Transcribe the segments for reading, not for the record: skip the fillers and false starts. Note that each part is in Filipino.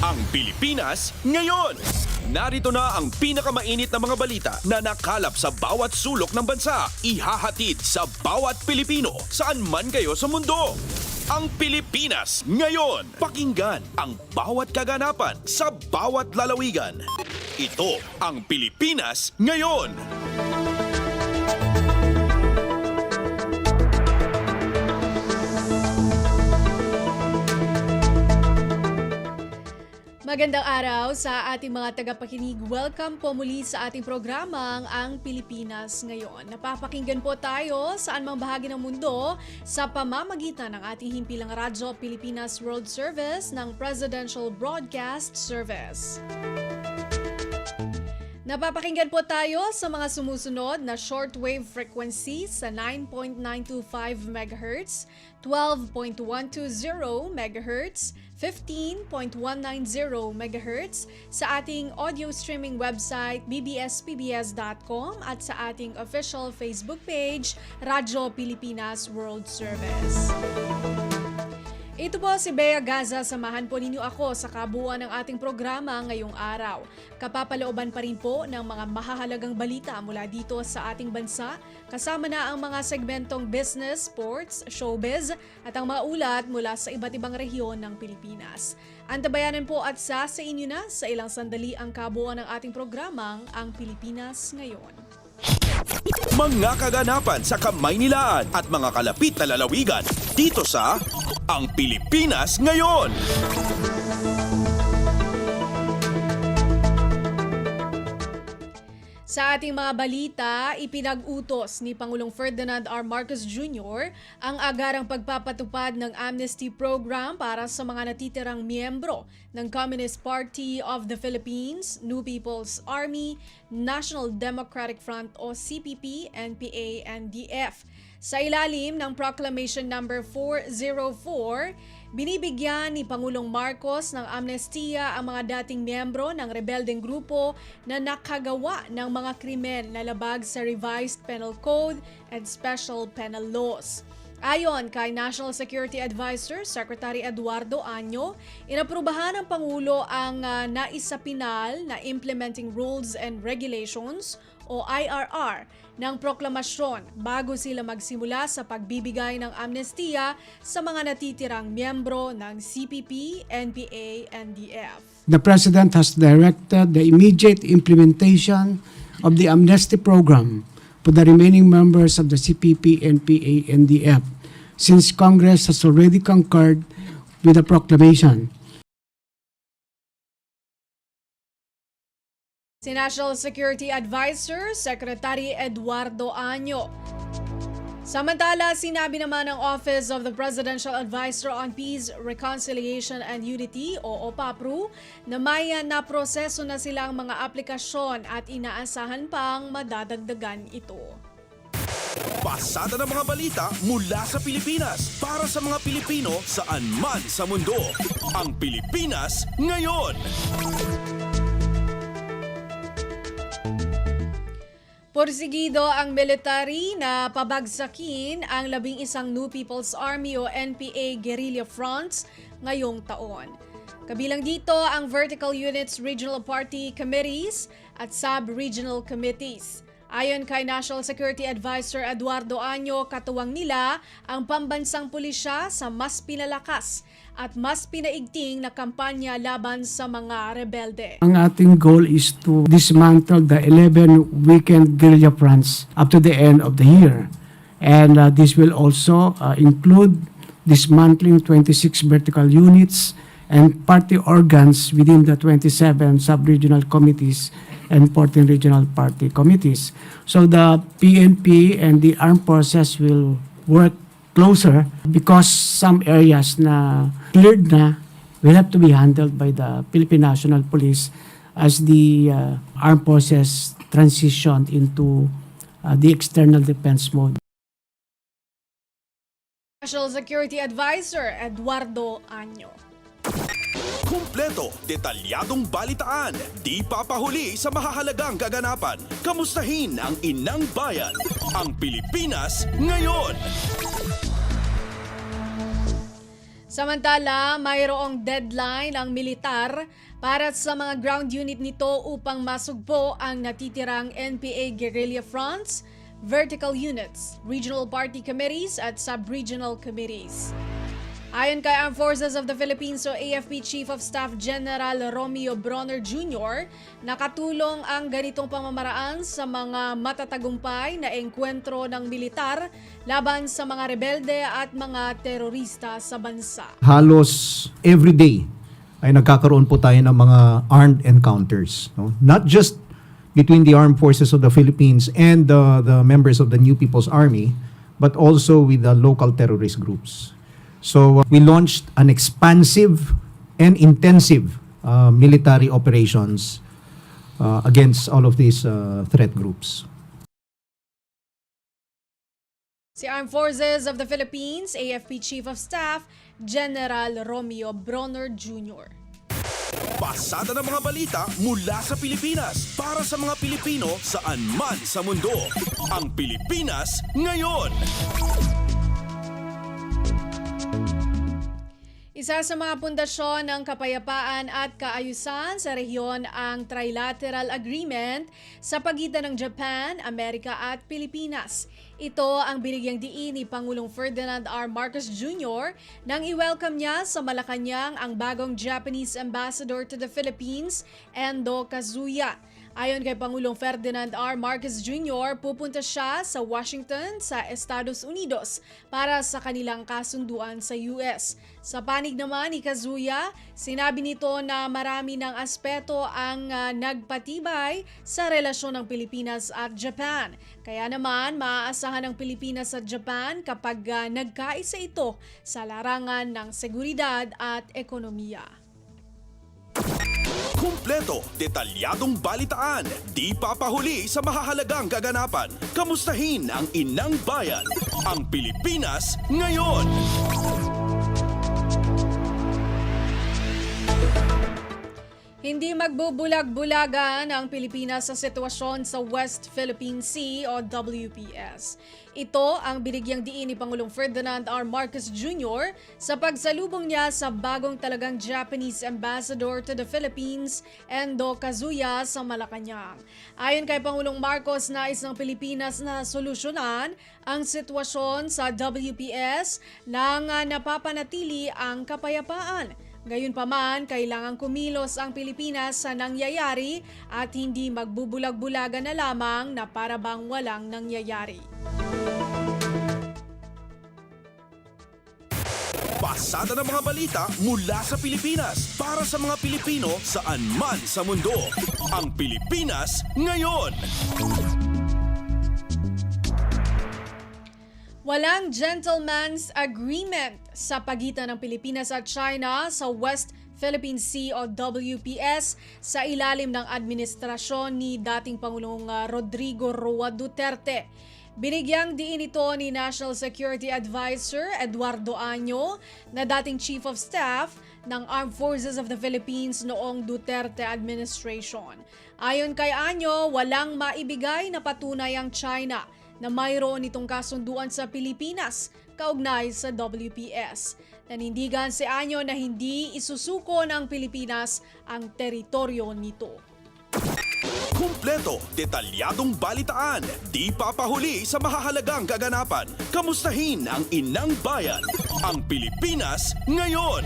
Ang Pilipinas ngayon. Narito na ang pinakamainit na mga balita na nakalap sa bawat sulok ng bansa. Ihahatid sa bawat Pilipino saan man kayo sa mundo. Ang Pilipinas ngayon. Pakinggan ang bawat kaganapan sa bawat lalawigan. Ito ang Pilipinas ngayon. Magandang araw sa ating mga tagapakinig. Welcome po muli sa ating programang Ang Pilipinas Ngayon. Napapakinggan po tayo saan mang bahagi ng mundo sa pamamagitan ng ating himpilang radyo Pilipinas World Service ng Presidential Broadcast Service. Napapakinggan po tayo sa mga sumusunod na shortwave frequency sa 9.925 MHz, 12.120 MHz, 15.190 MHz sa ating audio streaming website bbspbs.com at sa ating official Facebook page Radyo Pilipinas World Service. Ito po si Bea Gaza, samahan po ninyo ako sa kabuuan ng ating programa ngayong araw. Kapapalooban pa rin po ng mga mahahalagang balita mula dito sa ating bansa, kasama na ang mga segmentong business, sports, showbiz at ang mga ulat mula sa iba't ibang rehiyon ng Pilipinas. Antabayanan po at sa inyo na sa ilang sandali ang kabuuan ng ating programang Ang Pilipinas Ngayon. Mga kaganapan sa Kamaynilaan at mga kalapit na lalawigan dito sa Ang Pilipinas Ngayon. Sa ating mga balita, ipinag-utos ni Pangulong Ferdinand R. Marcos Jr. ang agarang pagpapatupad ng amnesty program para sa mga natitirang miyembro ng Communist Party of the Philippines, New People's Army, National Democratic Front o CPP, NPA, NDF. Sa ilalim ng Proclamation Number 404, binibigyan ni Pangulong Marcos ng amnestiya ang mga dating miyembro ng rebeldeng grupo na nakagawa ng mga krimen na labag sa Revised Penal Code and Special Penal Laws. Ayon kay National Security Advisor Secretary Eduardo Año, inaprubahan ng Pangulo ang naisapinal na Implementing Rules and Regulations o IRR ng proklamasyon bago sila magsimula sa pagbibigay ng amnestiya sa mga natitirang miyembro ng CPP, NPA, NDF. The President has directed the immediate implementation of the amnesty program for the remaining members of the CPP, NPA, NDF, since Congress has already concurred with the proclamation. Si National Security Advisor Secretary Eduardo Año. Samantala, sinabi naman ng Office of the Presidential Advisor on Peace, Reconciliation and Unity o OPAPRU na may naproseso na silang mga aplikasyon at inaasahan pang madadagdagan ito. Pasada ng mga balita mula sa Pilipinas para sa mga Pilipino saan man sa mundo. Ang Pilipinas ngayon. Porsigido ang military na pabagsakin ang 11 New People's Army o NPA guerrilla fronts ngayong taon. Kabilang dito ang Vertical Units Regional Party Committees at Sub-Regional Committees. Ayon kay National Security Advisor Eduardo Año, katuwang nila ang pambansang pulisya sa mas pinalakas at mas pinaigting na kampanya laban sa mga rebelde. Ang ating goal is to dismantle the 11 weekend guerrilla fronts up to the end of the year. And this will also include dismantling 26 vertical units and party organs within the 27 sub-regional committees and 14 regional party committees. So the PNP and the armed forces will work closer because some areas na cleared na will have to be handled by the Philippine National Police as the armed forces transitioned into the external defense mode. National Security Advisor Eduardo Año. Kumpleto, detalyadong balitaan, di papahuli sa mahahalagang kaganapan. Kamustahin ang inang bayan, ang Pilipinas ngayon. Samantala, mayroong deadline ang militar para sa mga ground unit nito upang masugpo ang natitirang NPA guerrilla fronts, vertical units, regional party committees at sub-regional committees. Ayon kay Armed Forces of the Philippines o AFP Chief of Staff General Romeo Bronner Jr., nakatulong ang ganitong pamamaraan sa mga matatagumpay na engkwentro ng militar laban sa mga rebelde at mga terorista sa bansa. Halos every day ay nagkakaroon po tayo ng mga armed encounters. No? Not just between the armed forces of the Philippines and the members of the New People's Army, but also with the local terrorist groups. So we launched an expansive and intensive military operations against all of these threat groups. Si Armed Forces of the Philippines, AFP Chief of Staff, General Romeo Bronner Jr. Pasada ng mga balita mula sa Pilipinas para sa mga Pilipino saan man sa mundo. Ang Pilipinas ngayon. Isa sa mga pundasyon ng kapayapaan at kaayusan sa rehiyon ang Trilateral Agreement sa pagitan ng Japan, Amerika at Pilipinas. Ito ang binigyang diin ni Pangulong Ferdinand R. Marcos Jr. nang i-welcome niya sa Malacanang ang bagong Japanese Ambassador to the Philippines, Endo Kazuya. Ayon kay Pangulong Ferdinand R. Marcos Jr., pupunta siya sa Washington sa Estados Unidos para sa kanilang kasunduan sa US. Sa panig naman ni Kazuya, sinabi nito na marami ng aspeto ang nagpatibay sa relasyon ng Pilipinas at Japan. Kaya naman, maaasahan ng Pilipinas at Japan kapag nagkaisa ito sa larangan ng seguridad at ekonomiya. Kumpleto, detalyadong balitaan, di papahuli sa mahahalagang kaganapan. Kamustahin ang inang bayan, ang Pilipinas ngayon. Hindi magbubulag-bulagan ang Pilipinas sa sitwasyon sa West Philippine Sea o WPS. Ito ang binigyang diin ni Pangulong Ferdinand R. Marcos Jr. sa pagsalubong niya sa bagong talagang Japanese Ambassador to the Philippines, Endo Kazuya, sa Malacanang. Ayon kay Pangulong Marcos, nais ng Pilipinas na solusyonan ang sitwasyon sa WPS nang napapanatili ang kapayapaan. Gayunpaman, kailangang kumilos ang Pilipinas sa nangyayari at hindi magbubulag-bulagan na lamang na para bang walang nangyayari. Pasada ng mga balita mula sa Pilipinas para sa mga Pilipino saan man sa mundo. Ang Pilipinas ngayon. Walang gentleman's agreement sa pagitan ng Pilipinas at China sa West Philippine Sea o WPS sa ilalim ng administrasyon ni dating Pangulong Rodrigo Roa Duterte. Binigyang diin ito ni National Security Advisor Eduardo Año na dating Chief of Staff ng Armed Forces of the Philippines noong Duterte administration. Ayon kay Año, walang maibigay na patunay ang China na mayroon itong kasunduan sa Pilipinas kaugnay sa WPS. Nanindigan si Año na hindi isusuko ng Pilipinas ang teritoryo nito. Kumpleto, detalyadong balitaan, di papahuli sa mahahalagang kaganapan. Kamustahin ang inang bayan, ang Pilipinas ngayon.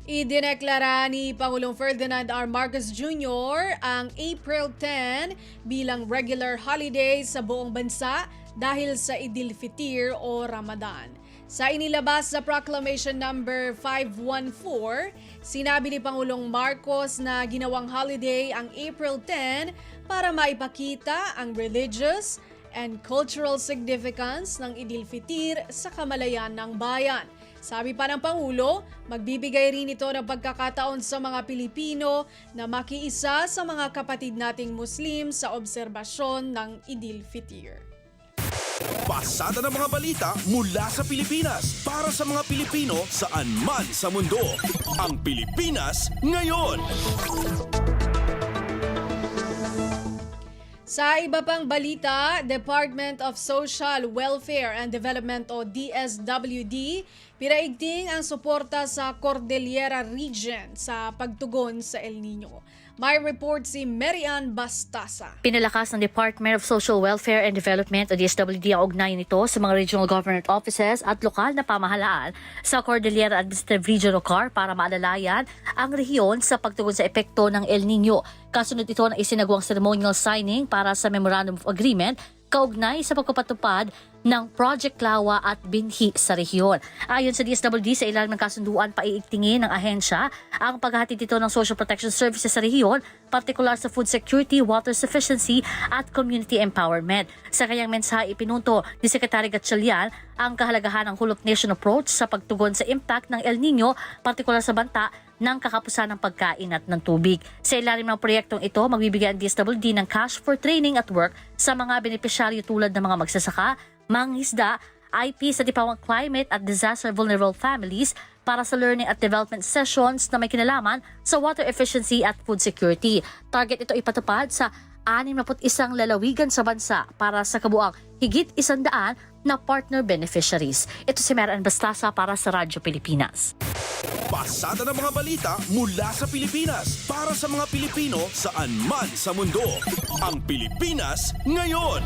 Idineklara ni Pangulong Ferdinand R. Marcos Jr. ang April 10 bilang regular holiday sa buong bansa dahil sa Idil Fitir o Ramadan. Sa inilabas sa Proclamation Number 514, sinabi ni Pangulong Marcos na ginawang holiday ang April 10 para maipakita ang religious and cultural significance ng Idil Fitir sa kamalayan ng bayan. Sabi pa ng Pangulo, magbibigay rin ito ng pagkakataon sa mga Pilipino na makiisa sa mga kapatid nating Muslim sa obserbasyon ng Idil Fitir. Pasada ng mga balita mula sa Pilipinas para sa mga Pilipino saan man sa mundo. Ang Pilipinas ngayon. Sa iba pang balita, Department of Social Welfare and Development o DSWD, pinaigting ang suporta sa Cordillera Region sa pagtugon sa El Nino. May report si Marian Bastasa. Pinalakas ng Department of Social Welfare and Development o DSWD ang ugnayan nito sa mga regional government offices at lokal na pamahalaan sa Cordillera Administrative Region o CAR para maalalayan ang rehiyon sa pagtugon sa epekto ng El Nino. Kasunod ito ng isinagawang ceremonial signing para sa Memorandum of Agreement kaugnay sa pagpapatupad ng Project Lawa at Binhi sa rehiyon. Ayon sa DSWD, sa ilalim ng kasunduan, paiigtingin ng ahensya ang paghahatid dito ng social protection services sa rehiyon, partikular sa food security, water sufficiency at community empowerment. Sa kanyang mensahe, ipinunto ni Secretary Gatchalian ang kahalagahan ng whole of nation approach sa pagtugon sa impact ng El Nino, partikular sa banta ng kakapusan ng pagkain at ng tubig. Sa ilalim ng proyektong ito, magbibigay ang DSWD ng cash for training at work sa mga benepisyaryo tulad ng mga magsasaka, mangingisda, IP sa Tipawang Climate at Disaster Vulnerable Families para sa learning at development sessions na may kinalaman sa water efficiency at food security. Target ito ipatupad sa 61 lalawigan sa bansa para sa kabuang higit 100 na partner beneficiaries. Ito si Marian Bastasa para sa Radyo Pilipinas. Pasada ng mga balita mula sa Pilipinas para sa mga Pilipino saan man sa mundo. Ang Pilipinas ngayon.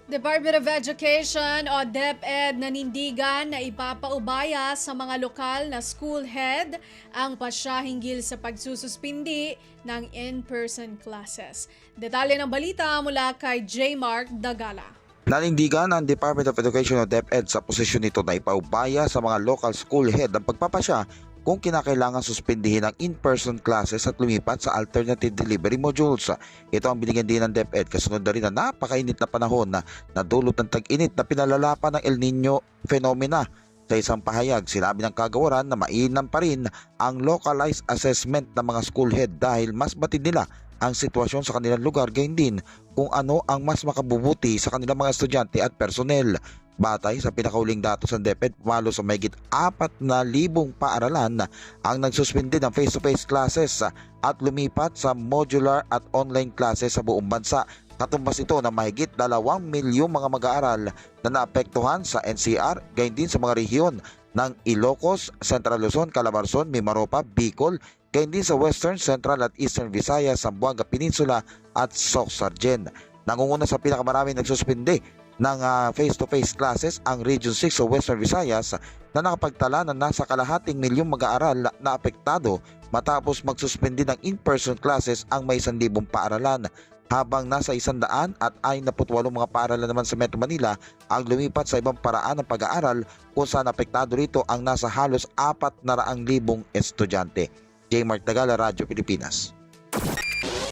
Department of Education o DepEd nanindigan na ipapaubaya sa mga lokal na school head ang pasya hinggil sa pagsususpindi ng in-person classes. Detalye ng balita mula kay J. Mark Dagala. Nanindigan ang Department of Education o DepEd sa posisyon nito na ipaubaya sa mga local school head ang pagpapasya kung kinakailangan suspindihin ang in-person classes at lumipat sa alternative delivery modules. Ito ang binigyan din ng DepEd kasunod na rin na napakainit na panahon na nadulot ng tag-init na pinalalapan ng El Nino phenomena. Sa isang pahayag, sinabi ng kagawaran na mainam pa rin ang localized assessment ng mga school head dahil mas batid nila ang sitwasyon sa kanilang lugar, gayon din kung ano ang mas makabubuti sa kanilang mga estudyante at personnel. Batay sa pinakauling datos ng DepEd, pumalo sa mahigit 4,000 paaralan ang nagsuspindi ng face-to-face classes at lumipat sa modular at online classes sa buong bansa. Katumbas ito na mahigit 2 milyong mga mag-aaral na naapektuhan sa NCR, gayon din sa mga rehiyon ng Ilocos, Central Luzon, Calabarzon, Mimaropa, Bicol, gayon din sa Western, Central at Eastern Visayas, Zamboanga Peninsula at Sorsogon. Nangunguna sa pinakamaraming nagsuspindi ng face-to-face classes ang Region 6 o Western Visayas na nakapagtala ng nasa kalahating milyong mag-aaral na apektado matapos magsuspindi ng in-person classes ang may 1,000 paaralan. Habang nasa 100 at 68 mga paaralan naman sa Metro Manila ang lumipat sa ibang paraan ng pag-aaral kung saan apektado rito ang nasa halos 400,000 estudyante. J. Mark Dagala, Radyo Pilipinas.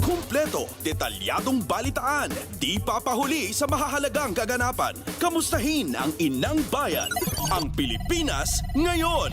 Kumpleto, detalyadong balitaan, di papahuli sa mahahalagang kaganapan. Kamustahin ang inang bayan, ang Pilipinas ngayon.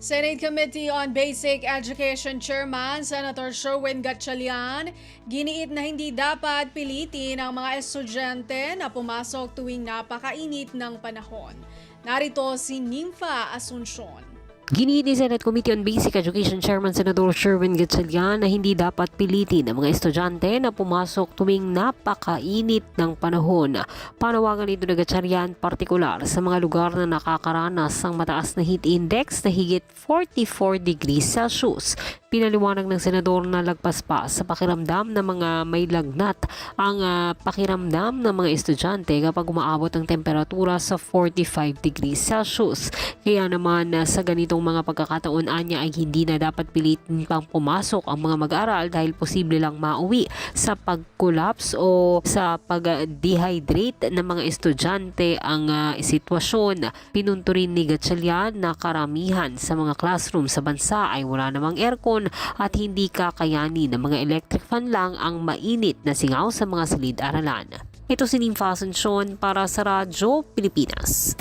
Senate Committee on Basic Education Chairman Senator Sherwin Gatchalian giniit na hindi dapat pilitin ang mga estudyante na pumasok tuwing napakainit ng panahon. Narito si Nympha Asuncion. Giniit ni Senate Committee on Basic Education Chairman Senator Sherwin Gatchalian na hindi dapat pilitin ang mga estudyante na pumasok tuwing napakainit ng panahon. Panawagan nito ni Gatchalian partikular sa mga lugar na nakakaranas ng mataas na heat index na higit 44 degrees Celsius. Pinaliwanag ng senador na lagpas pa sa pakiramdam ng mga may lagnat ang pakiramdam ng mga estudyante kapag umaabot ang temperatura sa 45 degrees Celsius. Kaya naman sa ganitong mga pagkakataon anya ay hindi na dapat pilitin pang pumasok ang mga mag-aaral dahil posible lang mauwi sa pag-collapse o sa pag-dehydrate ng mga estudyante ang sitwasyon. Pinunto rin ni Gatchalian na karamihan sa mga classroom sa bansa ay wala namang aircon at hindi kakayanin ng mga electric fan lang ang mainit na singaw sa mga silid-aralan. Ito si Nympha Asuncion para sa Radyo Pilipinas.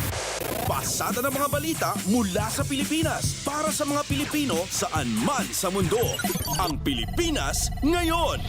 Pasada ng mga balita mula sa Pilipinas para sa mga Pilipino saan man sa mundo. Ang Pilipinas ngayon.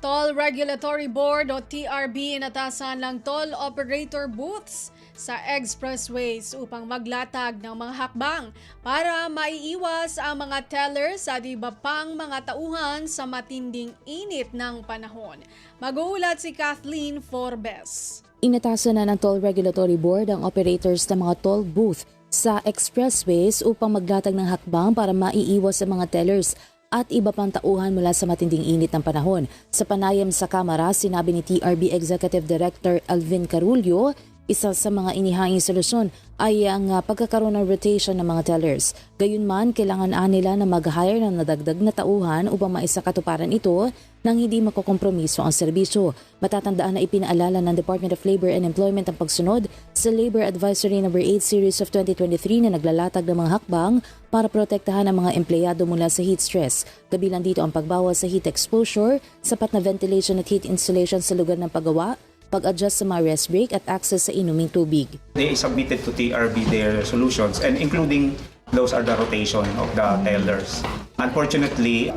Toll Regulatory Board o TRB inatasan ng toll operator booths sa expressways upang maglatag ng mga hakbang para maiiwas ang mga tellers at iba pang mga tauhan sa matinding init ng panahon. Mag-uulat si Kathleen Forbes. Inatasan na ng Toll Regulatory Board ang operators ng mga toll booth sa expressways upang maglatag ng hakbang para maiiwas sa mga tellers at iba pang tauhan mula sa matinding init ng panahon. Sa panayam sa Kamara, sinabi ni TRB Executive Director Alvin Carullo, isa sa mga inihanging solusyon ay ang pagkakaroon ng rotation ng mga tellers. Gayunman, kailangan nila na mag-hire ng nadagdag na tauhan upang maisakatuparan ito nang hindi makokompromiso ang serbisyo. Matatandaan na ipinaalala ng Department of Labor and Employment ang pagsunod sa Labor Advisory No. 8 Series of 2023 na naglalatag ng mga hakbang para protektahan ang mga empleyado mula sa heat stress. Kabilang dito ang pagbawas sa heat exposure, sapat na ventilation at heat insulation sa lugar ng paggawa, pag-adjust sa mga rest break at access sa inuming tubig. They submitted to TRB their solutions and including those are the rotation of the tellers. Unfortunately,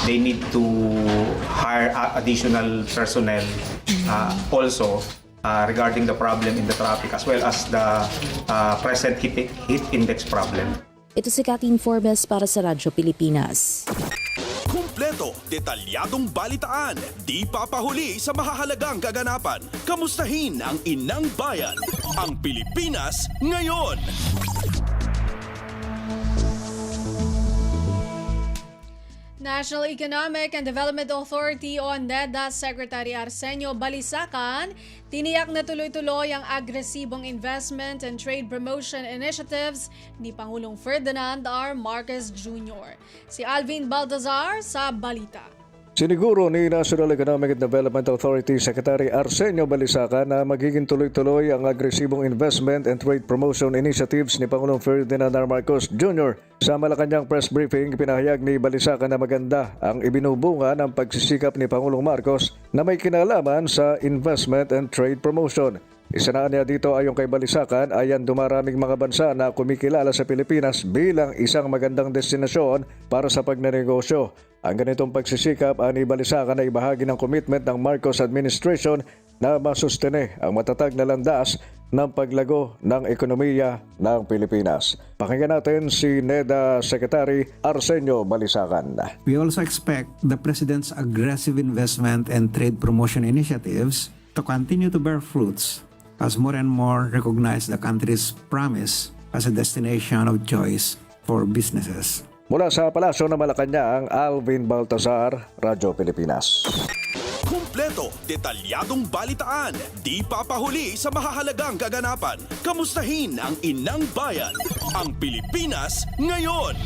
they need to hire additional personnel also regarding the problem in the traffic as well as the present heat index problem. Ito si Kathleen Forbes para sa Radyo Pilipinas. Kumpleto, detalyadong balitaan, di papahuli sa mahahalagang kaganapan. Kamustahin ang inang bayan, ang Pilipinas ngayon. National Economic and Development Authority o NEDA Secretary Arsenio Balisacan, tiniyak na tuloy-tuloy ang agresibong investment and trade promotion initiatives ni Pangulong Ferdinand R. Marcos Jr. Si Alvin Baltazar sa Balita. Siniguro ni National Economic and Development Authority Secretary Arsenio Balisacan na magiging tuloy-tuloy ang agresibong investment and trade promotion initiatives ni Pangulong Ferdinand R. Marcos Jr. Sa Malacanang press briefing, pinahayag ni Balisacan na maganda ang ibinubunga ng pagsisikap ni Pangulong Marcos na may kinalaman sa investment and trade promotion. Isanaan niya dito ayon kay Balisacan ay ang dumaraming mga bansa na kumikilala sa Pilipinas bilang isang magandang destinasyon para sa pagnenegosyo. Ang ganitong pagsisikap ani Balisacan ay bahagi ng commitment ng Marcos administration na masustene ang matatag na landas ng paglago ng ekonomiya ng Pilipinas. Pakinggan natin si NEDA Secretary Arsenio Balisacan. We also expect the President's aggressive investment and trade promotion initiatives to continue to bear fruits as more and more recognize the country's promise as a destination of choice for businesses. Mula sa Palasyo ng Malacanang, Alvin Baltazar, Radyo Pilipinas. Kumpleto, detalyadong balitaan, di papahuli sa mahahalagang kaganapan. Kamustahin ang inang bayan, ang Pilipinas ngayon.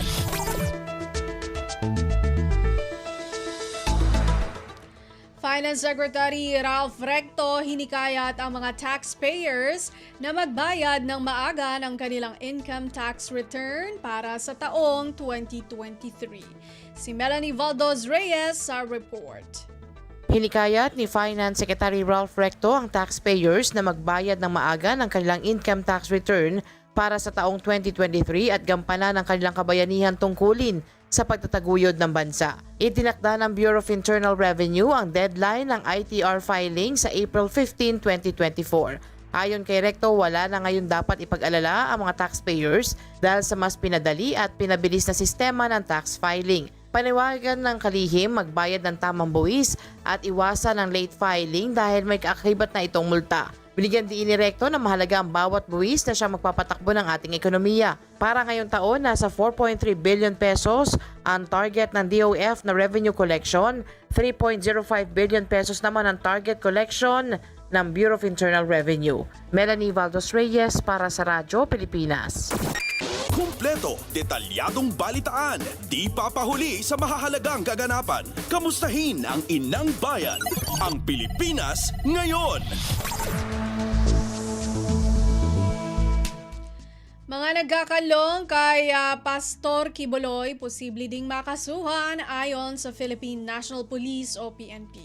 Finance Secretary Ralph Recto hinikayat ang mga taxpayers na magbayad ng maaga ng kanilang income tax return para sa taong 2023. Si Melanie Valdos Reyes sa report. Hinikayat ni Finance Secretary Ralph Recto ang taxpayers na magbayad ng maaga ng kanilang income tax return para sa taong 2023 at gampanan ang kanilang kabayanihan tungkulin sa pagtataguyod ng bansa. Itinakda ng Bureau of Internal Revenue ang deadline ng ITR filing sa April 15, 2024. Ayon kay Recto, wala na ngayon dapat ipag-alala ang mga taxpayers dahil sa mas pinadali at pinabilis na sistema ng tax filing. Paniwagan ng kalihim magbayad ng tamang buwis at iwasan ang late filing dahil may kaakibat na itong multa. Binigyan din ni Recto na mahalaga ang bawat buwis na siya magpapatakbo ng ating ekonomiya. Para ngayong taon, nasa 4.3 billion pesos ang target ng DOF na revenue collection, 3.05 billion pesos naman ang target collection ng Bureau of Internal Revenue. Melanie Valdos Reyes para sa Radyo Pilipinas. Kumpleto, detalyadong balitaan, di papahuli sa mahahalagang kaganapan. Kamustahin ang inang bayan, ang Pilipinas ngayon. Mga nagkakalong kay Pastor Quiboloy, posible ding makasuhan ayon sa Philippine National Police o PNP.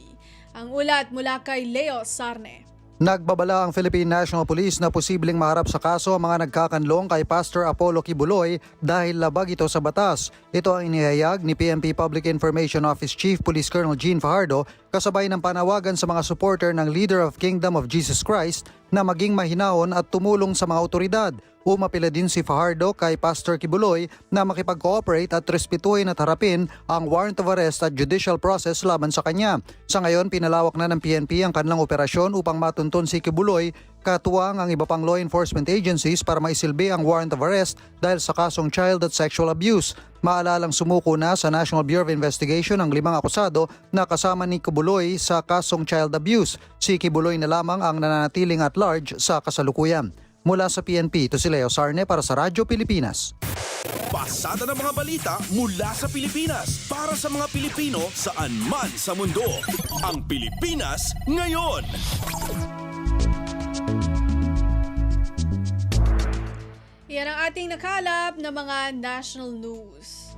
Ang ulat mula kay Leo Sarne. Nagbabala ang Philippine National Police na posibleng maharap sa kaso ang mga nagkakanlong kay Pastor Apollo Kibuloy dahil labag ito sa batas. Ito ang inihayag ni PNP Public Information Office Chief Police Colonel Gene Fajardo kasabay ng panawagan sa mga supporter ng Leader of Kingdom of Jesus Christ na maging mahinahon at tumulong sa mga otoridad. Umapila din si Fajardo kay Pastor Kibuloy na makipag-cooperate at respetuhin at harapin ang warrant of arrest at judicial process laban sa kanya. Sa ngayon, pinalawak na ng PNP ang kanilang operasyon upang matunton si Kibuloy, katuwang ang iba pang law enforcement agencies para maisilbi ang warrant of arrest dahil sa kasong child at sexual abuse. Maalalang sumuko na sa National Bureau of Investigation ang 5 akusado na kasama ni Kibuloy sa kasong child abuse. Si Kibuloy na lamang ang nananatiling at large sa kasalukuyan. Mula sa PNP, ito si Leo Sarne para sa Radyo Pilipinas. Pasada ng mga balita mula sa Pilipinas para sa mga Pilipino saan man sa mundo. Ang Pilipinas ngayon. Yan ang ating nakalap na mga national news.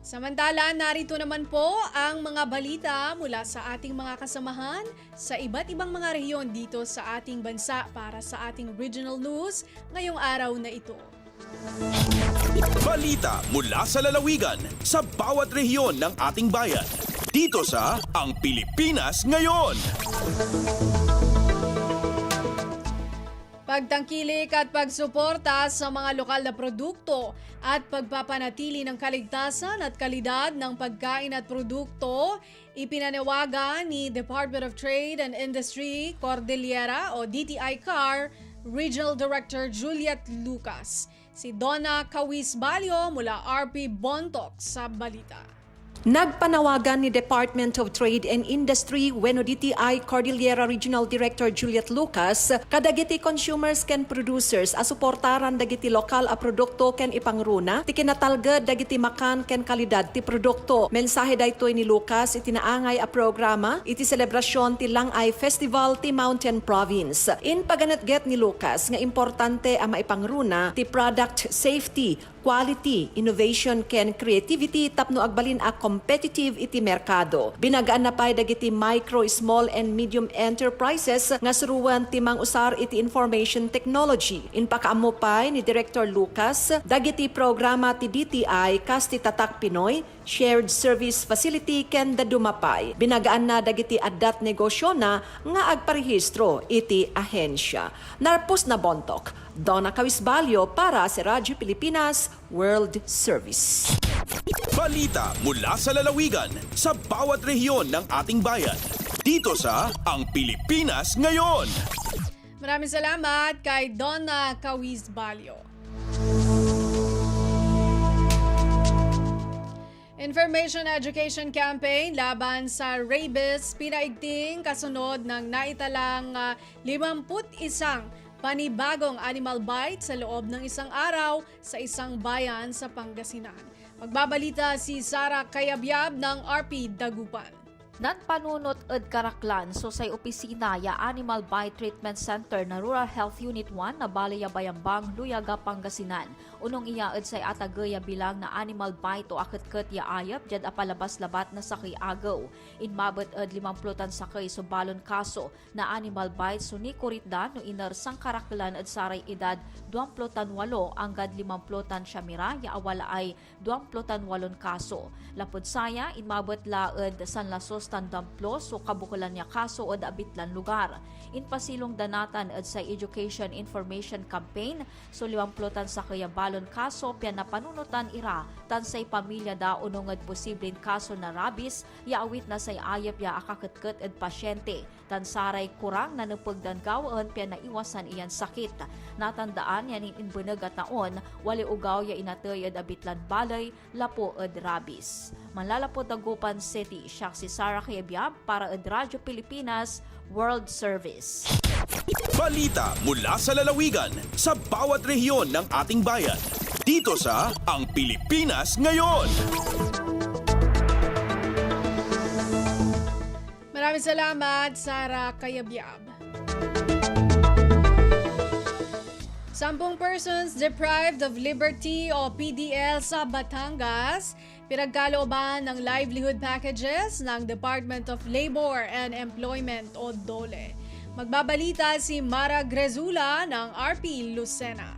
Samantala, narito naman po ang mga balita mula sa ating mga kasamahan sa iba't ibang mga rehiyon dito sa ating bansa para sa ating regional news ngayong araw na ito. Balita mula sa lalawigan sa bawat rehiyon ng ating bayan. Dito sa Ang Pilipinas Ngayon. Pagtangkilik at pagsuporta sa mga lokal na produkto at pagpapanatili ng kaligtasan at kalidad ng pagkain at produkto, ipinanawagan ni Department of Trade and Industry Cordillera o DTI-CAR Regional Director Juliet Lucas. Si Donna Cawisbalio mula RP Bontoc sa balita. Nagpanawagan ni Department of Trade and Industry wenno DTI Cordillera Regional Director Juliet Lucas kadagiti consumers ken producers a suportaran dagiti lokal a produkto ken ipangruna ti kinatalged dagiti makan ken kalidad ti produkto. Mensahe daytoy ni Lucas iti naangay a programa iti selebrasyon ti Langay Festival ti Mountain Province. In paganatget ni Lucas nga importante a maipangruna ti product safety, quality, innovation ken creativity tapno agbalin a competitive iti merkado. Binagaan na pay dagiti micro, small and medium enterprises nga suruan ti mangusar iti information technology. In pakaammo pay ni Director Lucas dagiti programa ti DTI kas ti Tatak Pinoy Shared Service Facility ken dadumapay. Binagaan na dagiti addat negosyo na nga agparehistro iti ahensya. Narpos na Bontoc, Donna Cawisbalio para sa Radyo Pilipinas World Service. Balita mula sa lalawigan sa bawat rehiyon ng ating bayan. Dito sa Ang Pilipinas Ngayon. Maraming salamat kay Donna Cawisbalio. Information Education Campaign laban sa rabies pinaigting kasunod ng naitalang 51 panibagong animal bite sa loob ng isang araw sa isang bayan sa Pangasinan. Magbabalita si Sara Kayabyab ng RP Dagupan. Nan panunot ed Karaklan so say opisina ya Animal Bite Treatment Center na Rural Health Unit 1 na Balaya Bayambang, Luyaga, Pangasinan. Unong iya ed say atagaya bilang na animal bite o akit-ket ya ayap jad apalabas-labat na sakay agaw. Inmabot ed 50 sakay so balon kaso na animal bite so ni Kuritdan no iner sang Karaklan ed saray edad 28 anggad 50 syamira ya awala ay 28 kaso. Lapod saya inmabot la ed San Lasos Tandamplo so kabukulan niya kaso o abitlan lugar. In pasilong danatan at sa Education Information Campaign so 50 sa kaya balon kaso piyan na panunutan ira tan say pamilya da unong posibleng kaso na rabies yaawit na say ayap ya akaketket ed pasyente tan saray kurang na napagdan gawon piyan na iwasan iyan sakit. Natandaan yan in inbeneg at taon wali ugaw ya inatay ed abitlan balay lapo ed rabies. Manlalapod Dagupan City, siya si Sara Kayabyab para ed Radyo Pilipinas World Service. Balita mula sa lalawigan sa bawat rehiyon ng ating bayan. Dito sa Ang Pilipinas Ngayon. Maraming salamat, Sara Kayabyab. 10 persons deprived of liberty o PDL sa Batangas Pinagkalooban ng livelihood packages ng Department of Labor and Employment o DOLE. Magbabalita si Mara Grezula ng RP Lucena.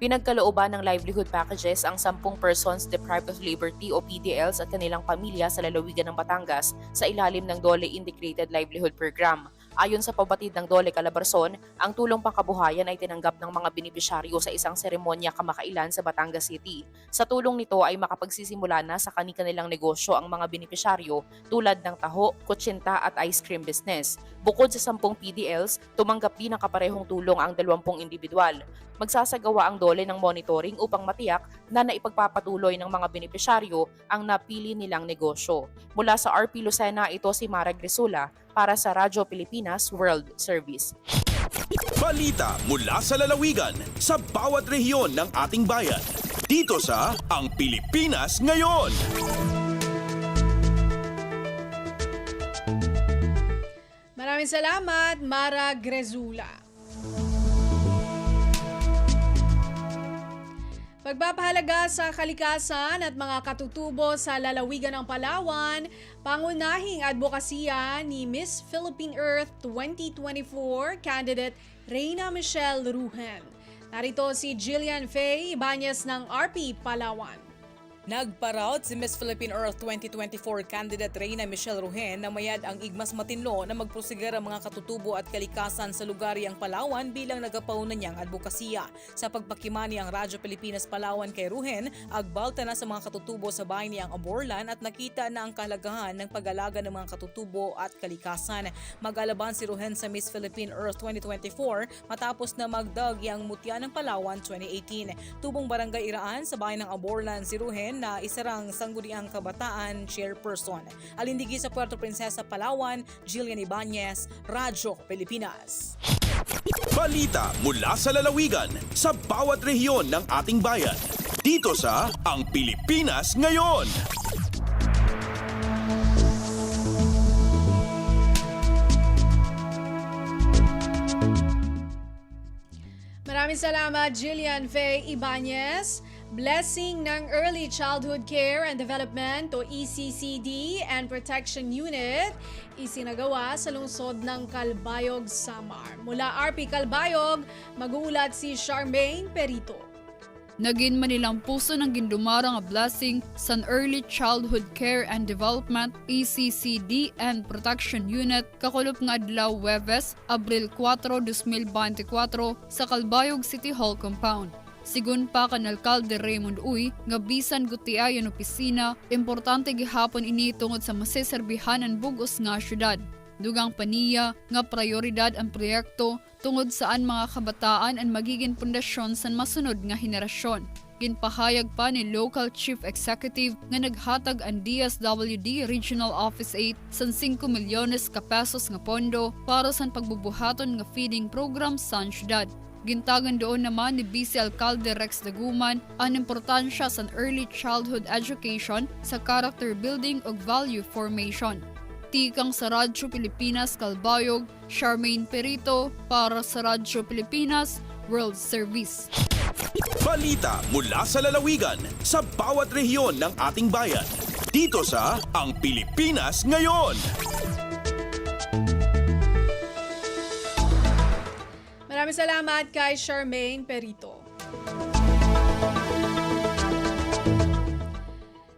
Pinagkalooban ng livelihood packages ang 10 persons deprived of liberty o PDLs at kanilang pamilya sa lalawigan ng Batangas sa ilalim ng DOLE Integrated Livelihood Program. Ayon sa pabatid ng DOLE Calabarzon, ang tulong pangkabuhayan ay tinanggap ng mga benepisyaryo sa isang seremonya kamakailan sa Batangas City. Sa tulong nito ay makapagsisimula na sa kanilang negosyo ang mga benepisyaryo tulad ng taho, kutsinta at ice cream business. Bukod sa 10 PDLs, tumanggap din ng kaparehong tulong ang 20 individual. Magsasagawa ang DOLE ng monitoring upang matiyak na naipagpapatuloy ng mga benepisyaryo ang napili nilang negosyo. Mula sa RP Lucena, ito si Mara Grezula para sa Radyo Pilipinas World Service. Balita mula sa lalawigan sa bawat rehiyon ng ating bayan. Dito sa Ang Pilipinas Ngayon. Maraming salamat, Mara Grezula. Pagpapahalaga sa kalikasan at mga katutubo sa lalawigan ng Palawan, pangunahing advokasya ni Miss Philippine Earth 2024 candidate Reyna Michelle Ruhen. Narito si Jillian Faye Ibanez ng RP Palawan. Nagparaot si Miss Philippine Earth 2024 candidate Reyna Michelle Ruhen na mayad ang igmas matinlo na magprosigar ang mga katutubo at kalikasan sa lugariyang Palawan bilang nagapauna niyang advokasya. Sa pagpakimani ang Radyo Pilipinas Palawan kay Ruhen, agbalta na sa mga katutubo sa bahay niyang Aborlan at nakita na ang kahalagahan ng pag-alaga ng mga katutubo at kalikasan. Mag-alaban si Ruhen sa Miss Philippine Earth 2024 matapos na magdag ang Mutya ng Palawan 2018. Tubong barangay Iraan sa bahay ng Aborlan si Ruhen na isarang sangguniang kabataan chairperson. Alindigi sa Puerto Princesa, Palawan, Jillian Ibanez, Radyo Pilipinas. Balita mula sa lalawigan sa bawat rehiyon ng ating bayan. Dito sa Ang Pilipinas Ngayon. Maraming salamat, Jillian Faye Ibanez. Blessing ng Early Childhood Care and Development o ECCD and Protection Unit isinagawa sa lungsod ng Calbayog, Samar. Mula RP Calbayog, mag-uulat si Charmaine Perito. Naging Manilang puso ng gindumarang blessing sa Early Childhood Care and Development ECCD and Protection Unit kakulop nga adlaw Huwebes, Abril 4, 2024 sa Calbayog City Hall Compound. Sigun pa kan Alcalde Raymond Uy, nga bisan guti ayon opisina, importante gihapon ini tungod sa maseserbihan ang bugos nga syudad. Dugang paniya nga prioridad ang proyekto tungod saan mga kabataan ang magiging pundasyon sa masunod nga henerasyon. Ginpahayag pa ni Local Chief Executive nga naghatag ang DSWD Regional Office 8 sa 5 milyones ka pesos nga pondo para sa pagbubuhaton nga feeding program sa syudad. Gintagan doon naman ni Vice Alcalde Rex Daguman ang importansya sa early childhood education sa character building ug value formation. Tikang sa Radyo Pilipinas Calbayog, Charmaine Perito para sa Radyo Pilipinas World Service. Balita mula sa lalawigan sa bawat rehiyon ng ating bayan. Dito sa Ang Pilipinas Ngayon. Maraming salamat kay Charmaine Perito.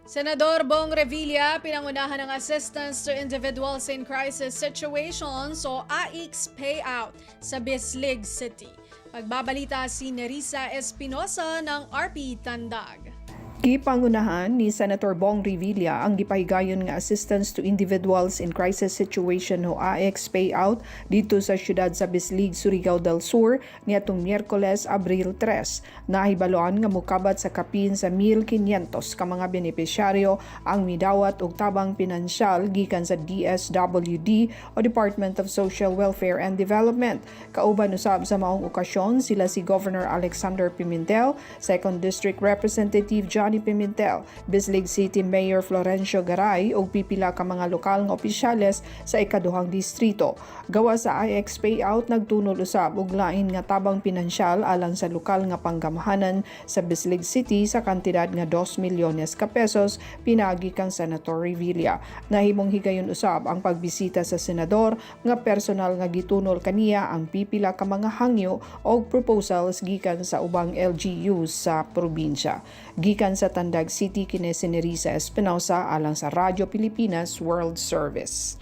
Senador Bong Revilla, pinangunahan ng Assistance to Individuals in Crisis Situations o AICS payout sa Bislig City. Pagbabalita si Nerissa Espinosa ng RP Tandag. Gipangunahan ni Senator Bong Revilla ang gipahigayon nga Assistance to Individuals in Crisis Situation o AICS payout dito sa siyudad sa Bislig, Surigao del Sur niadtong Miyerkules, Abril 3. Nahibaloan nga mukabat sa kapin sa 1,500 ka mga benepisyaryo ang midawat og tabang pinansyal gikan sa DSWD o Department of Social Welfare and Development. Kauban usab sa maong okasyon sila si Governor Alexander Pimentel, 2nd District Representative John Manny Pimentel, Bislig City Mayor Florencio Garay ug pipila ka mga lokal nga opisyales sa ikaduhang distrito. Gawa sa IX payout nagtunol usab og lain nga tabang pinansyal alang sa lokal nga panggamahanan sa Bislig City sa kantidad nga 2 milyones ka pesos pinagi kang Senator Revilla. Nahimong higayon usab ang pagbisita sa senador nga personal nga gitunol kaniya ang pipila ka mga hangyo o proposals gikan sa ubang LGUs sa probinsya. Gikan sa Tandag City kini si Nerissa Espinosa alang sa Radyo Pilipinas World Service.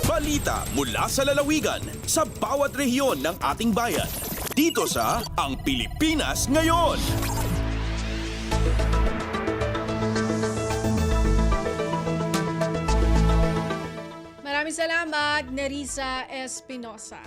Balita mula sa lalawigan sa bawat rehiyon ng ating bayan. Dito sa Ang Pilipinas Ngayon. Maraming salamat, Nerissa Espinosa.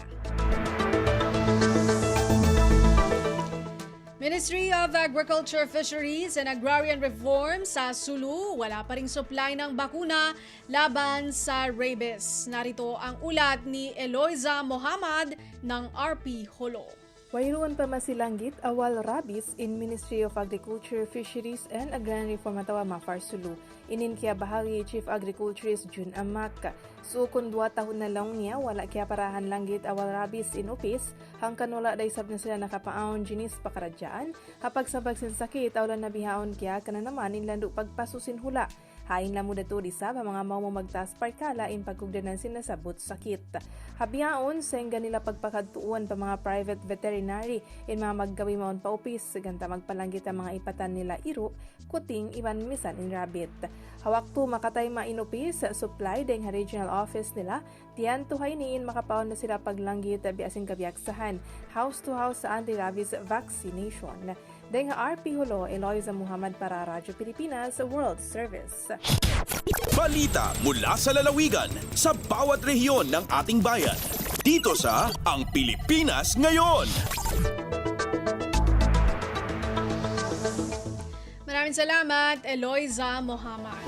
Ministry of Agriculture, Fisheries and Agrarian Reform sa Sulu, wala pa ring supply ng bakuna laban sa rabies. Narito ang ulat ni Eloisa Mohamad ng RP Holo. Wairuan pa masilanggit awal rabies in Ministry of Agriculture, Fisheries and Agrarian Reform atawa Mafar Sulu. Inin kaya bahagi Chief Agriculturist Jun Amak. Sukon 2 tahon na lang niya, wala kaya parahan langgit awal rabies in upis, hangkan wala day sab na sila nakapaon jinis pakaradyaan, hapag sabag sin sakit, awlan na bihaon kaya kana naman inlando pagpasusin hula. Hain lang mo dato di sa mga mao mo magtaas parkala in pagkugdanan sinasabot sakit. Habihaon sa nila pagpakadtuon pa mga private veterinary in mga maggawi maon pa upis, ganta magpalanggit ang mga ipatan nila iro, kuting iban misan in rabbit. Hawak to makatay mainupis supply deng regional office nila, tiyan tuhay niin makapaon na sila paglanggit biasing kabiaksahan, house to house sa anti-rabies vaccination. Deng RP Holo, Eloisa Muhammad para Radyo Pilipinas World Service. Balita mula sa lalawigan sa bawat rehiyon ng ating bayan. Dito sa Ang Pilipinas Ngayon. Maraming salamat, Eloisa Mohamad.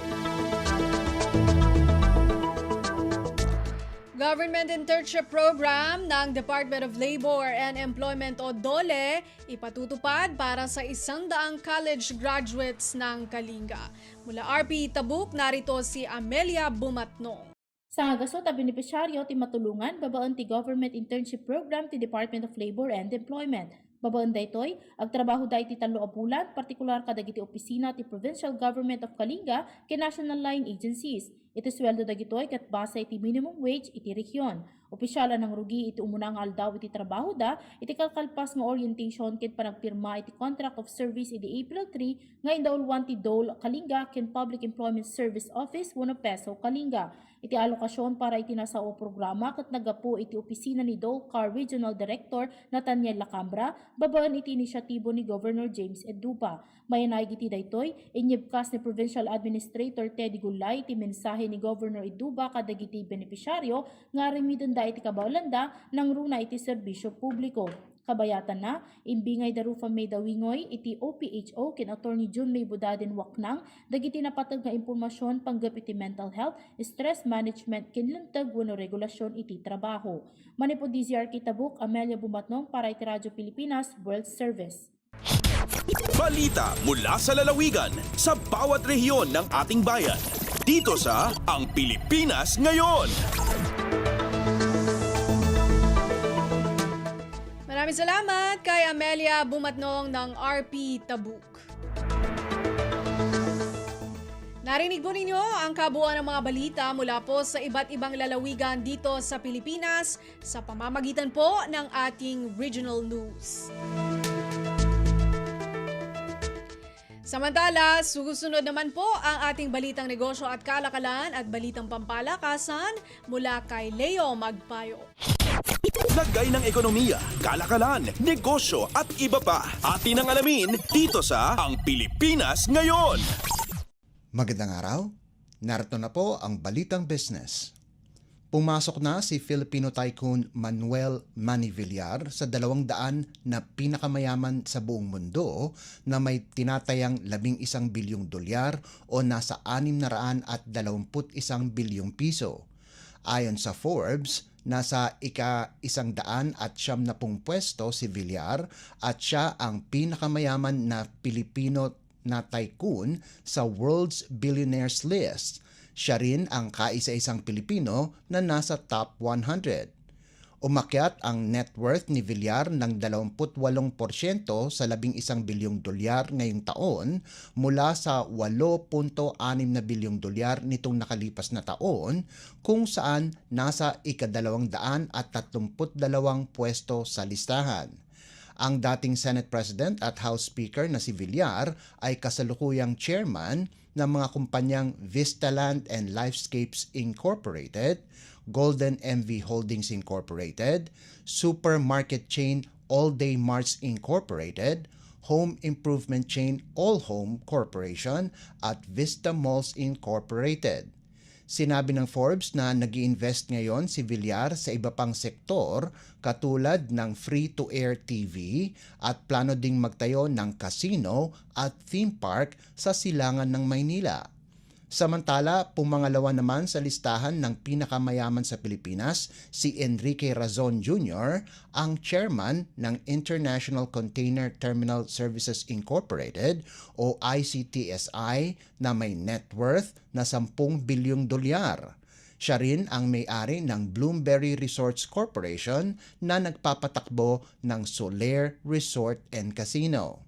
Government Internship Program ng Department of Labor and Employment o DOLE ipatutupad para sa 100 college graduates ng Kalinga. Mula RP Tabuk, narito si Amelia Bumatnong. Sa agasot a benepisyaryo ti matulungan babaan ti Government Internship Program ti Department of Labor and Employment. Babaan daytoy, ag trabaho day ti 3 a bulan, partikular kadagiti opisina ti Provincial Government of Kalinga ken National Line Agencies. Iti sweldo dagitoy ket base iti minimum wage iti rehiyon. Opisyala ng rugi iti umunang aldaw iti trabaho da, iti kalkalpas nga orientation ket panagpirma iti contract of service iti April 3 nga indaulwan ti DOLE Kalinga ken Public Employment Service Office 1 peso Kalinga. Iti alokasyon para iti nasao programa ket nagapu iti opisina ni DOLE CAR Regional Director Nathaniel Lacambra, babaan iti inisyatibo ni Governor James Edupa. Mayanay iti daytoy, inyibkas ni Provincial Administrator Teddy Gulay iti mensahe ni Governor Edupa kadagiti benepisyaryo nga remiden da iti kabaulanda ng runa iti serbisyo publiko. Kabayatan na, imbingay darufa may dawingoy iti OPHO ken Attorney Jun May Budaden Waknang dagiti napatag nga impormasyon panggap iti mental health, stress management ken lantag wenno regulasyon iti trabaho. Manipod DZR Kitabuk, Amelia Bumatnong para iti Radyo Pilipinas World Service. Balita mula sa lalawigan sa bawat rehiyon ng ating bayan. Dito sa Ang Pilipinas Ngayon. Maraming salamat kay Amelia Bumatnong ng RP Tabuk. Narinig po ninyo ang kabuuan ng mga balita mula po sa iba't ibang lalawigan dito sa Pilipinas sa pamamagitan po ng ating regional news. Samantala, susunod naman po ang ating balitang negosyo at kalakalan at balitang pampalakasan mula kay Leo Magpayo. Lagay ng ekonomiya, kalakalan, negosyo at iba pa. Atin ang alamin dito sa Ang Pilipinas Ngayon. Magandang araw. Narito na po ang Balitang Business. Pumasok na si Filipino tycoon Manuel Manny Villar sa 200 na pinakamayaman sa buong mundo na may tinatayang 11 bilyong dolyar o nasa 621 bilyong piso. Ayon sa Forbes, nasa ika-170 pwesto si Villar at siya ang pinakamayaman na Pilipino na tycoon sa World's Billionaires list. Siya rin ang kaisa-isang Pilipino na nasa top 100. Umakyat ang net worth ni Villar ng 28% sa $11 bilyong ngayong taon mula sa $8.6 na bilyong nitong nakalipas na taon, kung saan nasa ika-232 pwesto sa listahan. Ang dating Senate President at House Speaker na si Villar ay kasalukuyang chairman ng mga kumpanyang Vistaland and Lifescapes Incorporated, Golden MV Holdings Incorporated, supermarket chain All Day Marts Incorporated, home improvement chain All Home Corporation at Vista Malls Incorporated. Sinabi ng Forbes na nag-i-invest ngayon si Villar sa iba pang sektor katulad ng free-to-air TV at plano ding magtayo ng casino at theme park sa silangan ng Maynila. Samantala, pumangalawa naman sa listahan ng pinakamayaman sa Pilipinas si Enrique Razon Jr., ang chairman ng International Container Terminal Services Incorporated o ICTSI na may net worth na $10 bilyong. Siya rin ang may-ari ng Bloomberry Resorts Corporation na nagpapatakbo ng Solaire Resort and Casino.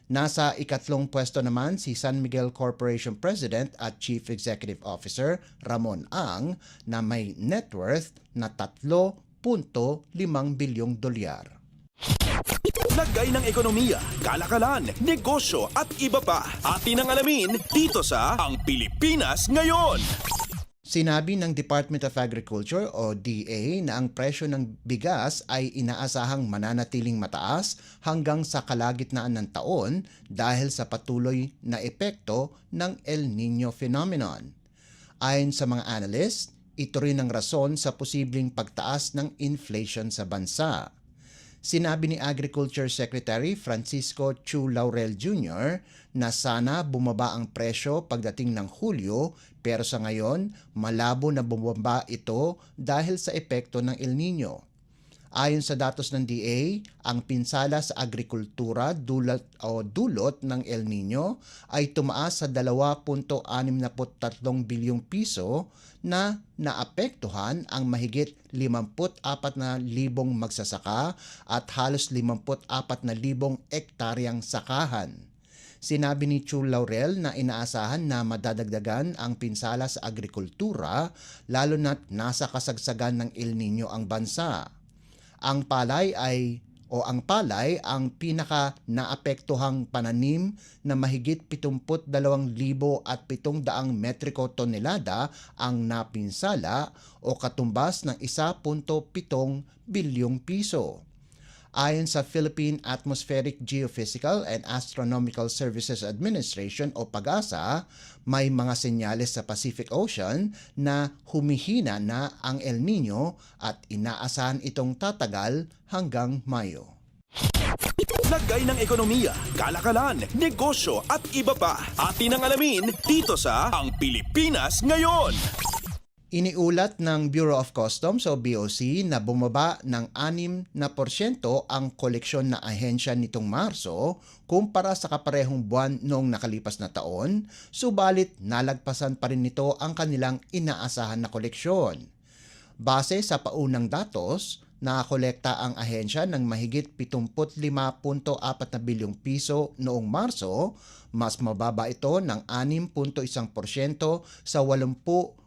Nasa ikatlong pwesto naman si San Miguel Corporation President at Chief Executive Officer Ramon Ang na may net worth na $3.5 bilyong. Lagay ng ekonomiya, kalakalan, negosyo at iba pa. Atin ang alamin dito sa Ang Pilipinas Ngayon. Sinabi ng Department of Agriculture o DA na ang presyo ng bigas ay inaasahang mananatiling mataas hanggang sa kalagitnaan ng taon dahil sa patuloy na epekto ng El Nino phenomenon. Ayon sa mga analyst, ito rin ang rason sa posibleng pagtaas ng inflation sa bansa. Sinabi ni Agriculture Secretary Francisco Chu Laurel Jr. na sana bumaba ang presyo pagdating ng Hulyo, pero sa ngayon malabo na bumaba ito dahil sa epekto ng El Nino. Ayon sa datos ng DA, ang pinsala sa agrikultura dulot ng El Nino ay tumaas sa 2.63 bilyong piso na naapektuhan ang mahigit 54,000 magsasaka at halos 54,000 ektaryang sakahan. Sinabi ni Chu Laurel na inaasahan na madadagdagan ang pinsala sa agrikultura lalo na't nasa kasagsagan ng El Nino ang bansa. Ang palay ang pinaka naapektuhang pananim na mahigit 72,700 metriko tonelada ang napinsala o katumbas ng 1.7 bilyong piso. Ayon sa Philippine Atmospheric Geophysical and Astronomical Services Administration o PAGASA, may mga senyales sa Pacific Ocean na humihina na ang El Nino at inaasahan itong tatagal hanggang Mayo. Lagay ng ekonomiya, kalakalan, negosyo at iba pa. Atin ang alamin dito sa Ang Pilipinas Ngayon. Iniulat ng Bureau of Customs o BOC na bumaba ng 6% ang koleksyon na ahensya nitong Marso kumpara sa kaparehong buwan noong nakalipas na taon, subalit nalagpasan pa rin nito ang kanilang inaasahan na koleksyon. Base sa paunang datos, nakakolekta ang ahensya ng mahigit 75.4 na bilyong piso noong Marso, mas mababa ito ng 6.1% sa 80.34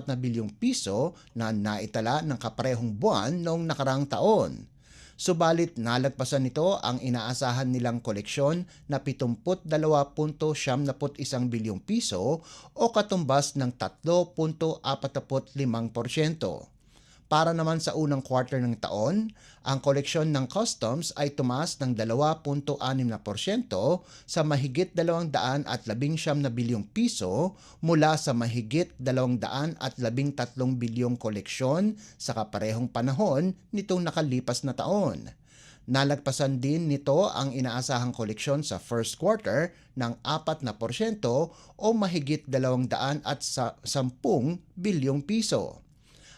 na bilyong piso na naitala ng kaparehong buwan noong nakaraang taon. Subalit nalagpasan nito ang inaasahan nilang koleksyon na 72.71 bilyong piso o katumbas ng 3.45%. Para naman sa unang quarter ng taon, ang koleksyon ng customs ay tumaas ng 2.6% sa mahigit 219 na bilyong piso mula sa mahigit 213 bilyong koleksyon sa kaparehong panahon nitong nakalipas na taon. Nalagpasan din nito ang inaasahang koleksyon sa first quarter ng 4% o mahigit 210 bilyong piso.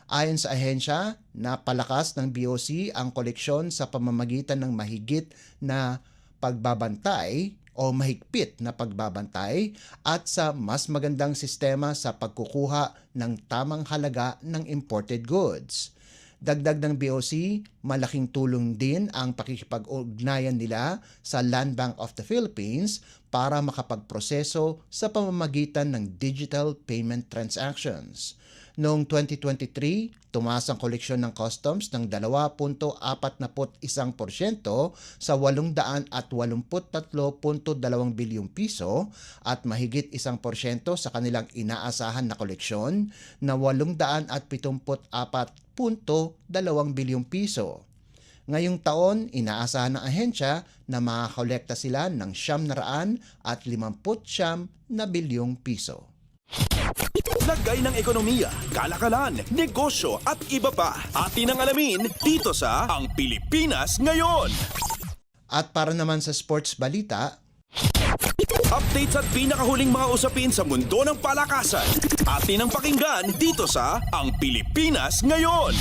Ayon sa ahensya, napalakas ng BOC ang koleksyon sa pamamagitan ng mahigit na pagbabantay o mahigpit na pagbabantay at sa mas magandang sistema sa pagkukuha ng tamang halaga ng imported goods. Dagdag ng BOC, malaking tulong din ang pakikipag-ugnayan nila sa Land Bank of the Philippines para makapagproseso sa pamamagitan ng digital payment transactions. Noong 2023, tumaas ang koleksyon ng customs ng 2.41% sa 883.2 bilyong piso at mahigit 1% sa kanilang inaasahan na koleksyon na 874.2 bilyong piso. Ngayong taon, inaasahan ng ahensya na makakolekta sila ng 959 bilyong piso. Lagay ng ekonomiya, kalakalan, negosyo at iba pa. Atin ang alamin dito sa Ang Pilipinas Ngayon. At para naman sa sports balita, updates at pinakahuling mga usapin sa mundo ng palakasan. Atin ang pakinggan dito sa Ang Pilipinas Ngayon.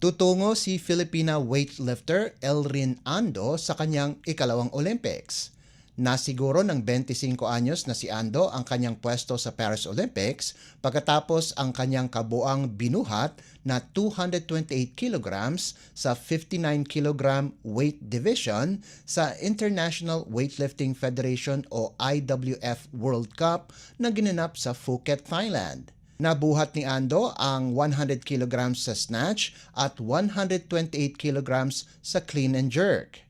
tutungo si Filipina weightlifter Elrin Ando sa kanyang ikalawang Olympics. Nasiguro ng 25 anyos na si Ando ang kanyang pwesto sa Paris Olympics pagkatapos ang kanyang kabuang binuhat na 228 kilograms sa 59 kilogram weight division sa International Weightlifting Federation o IWF World Cup na ginanap sa Phuket, Thailand. Nabuhat ni Ando ang 100 kilograms sa snatch at 128 kilograms sa clean and jerk.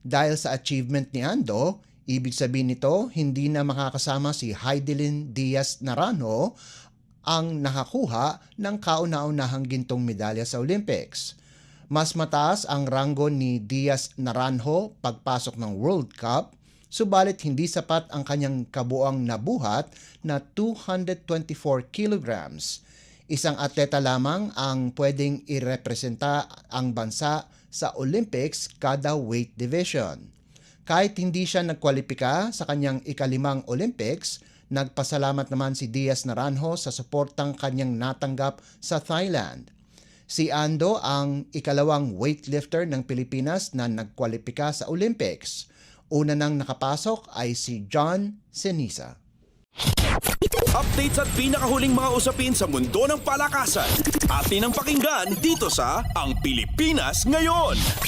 Dahil sa achievement ni Ando, ibig sabihin nito, hindi na makakasama si Heidelin Diaz Naranjo ang nakakuha ng kauna-unahang gintong medalya sa Olympics. Mas mataas ang ranggo ni Diaz Naranjo pagpasok ng World Cup, subalit hindi sapat ang kanyang kabuang nabuhat na 224 kilograms. Isang atleta lamang ang pwedeng irepresenta ang bansa sa Olympics kada weight division. Kahit hindi siya nagkwalipika sa kanyang ikalimang Olympics, nagpasalamat naman si Diaz Naranjo sa suportang kanyang natanggap sa Thailand. Si Ando ang ikalawang weightlifter ng Pilipinas na nagkwalipika sa Olympics. Una nang nakapasok ay si John Senisa. Updates at pinakahuling mga usapin sa mundo ng palakasan. Atin ang pakinggan dito sa Ang Pilipinas Ngayon.